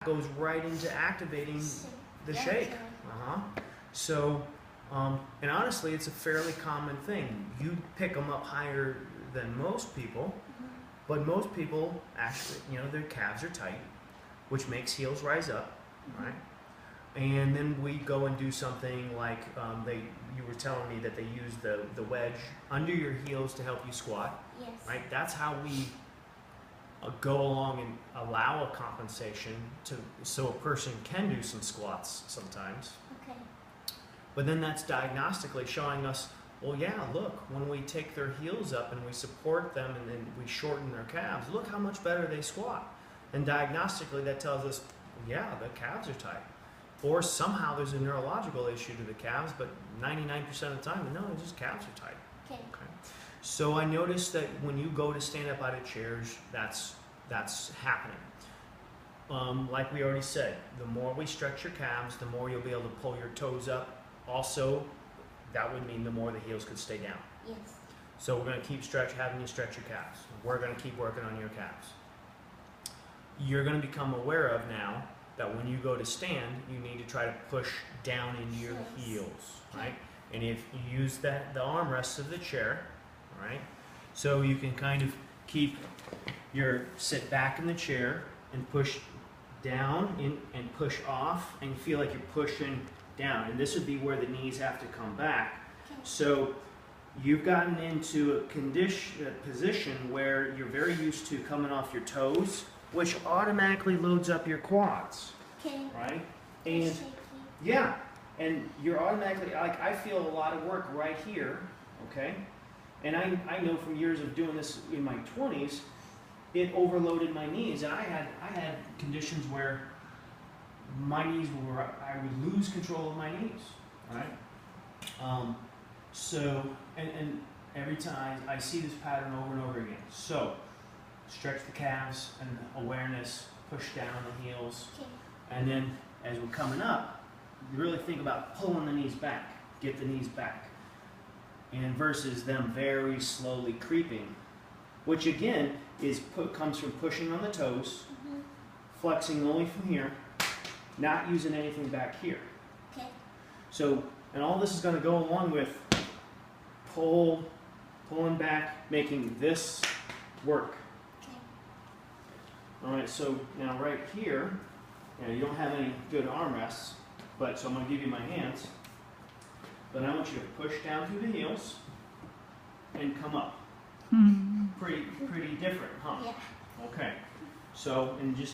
goes right into activating the shake. So, and honestly, it's a fairly common thing. You pick them up higher than most people, but most people actually, their calves are tight, which makes heels rise up, right? And then we go and do something like you were telling me that they use the wedge under your heels to help you squat. Yes. Right? That's how we go along and allow a compensation so a person can do some squats sometimes. Okay. But then that's diagnostically showing us, well, yeah, look, when we take their heels up and we support them and then we shorten their calves, look how much better they squat. And diagnostically that tells us, yeah, the calves are tight. Or somehow there's a neurological issue to the calves, but 99% of the time, no, just calves are tight. Okay. So I noticed that when you go to stand up out of chairs, that's happening. Like we already said, the more we stretch your calves, the more you'll be able to pull your toes up. Also, that would mean the more the heels could stay down. Yes. So we're going to keep having you stretch your calves. We're going to keep working on your calves. You're going to become aware of now that when you go to stand, you need to try to push down into your heels, right? And if you use the armrests of the chair, right? So you can kind of sit back in the chair and push down and push off, and you feel like you're pushing down. And this would be where the knees have to come back. So you've gotten into a position where you're very used to coming off your toes, which automatically loads up your quads. Okay. Right? And yeah, and you're automatically, like, I feel a lot of work right here, okay? And I know from years of doing this in my 20s, it overloaded my knees, and I had conditions where my knees I would lose control of my knees, right? So, and every time I see this pattern over and over again. So, stretch the calves and awareness, push down the heels, and then as we're coming up, you really think about pulling the knees back, get the knees back, and versus them very slowly creeping, which again comes from pushing on the toes, flexing only from here, not using anything back here. Okay. So, and all this is going to go along with pulling back, making this work. Okay. All right, so now right here, you don't have any good armrests, but so I'm going to give you my hands. But I want you to push down through the heels and come up. Pretty different, huh? Yeah. Okay. So, and just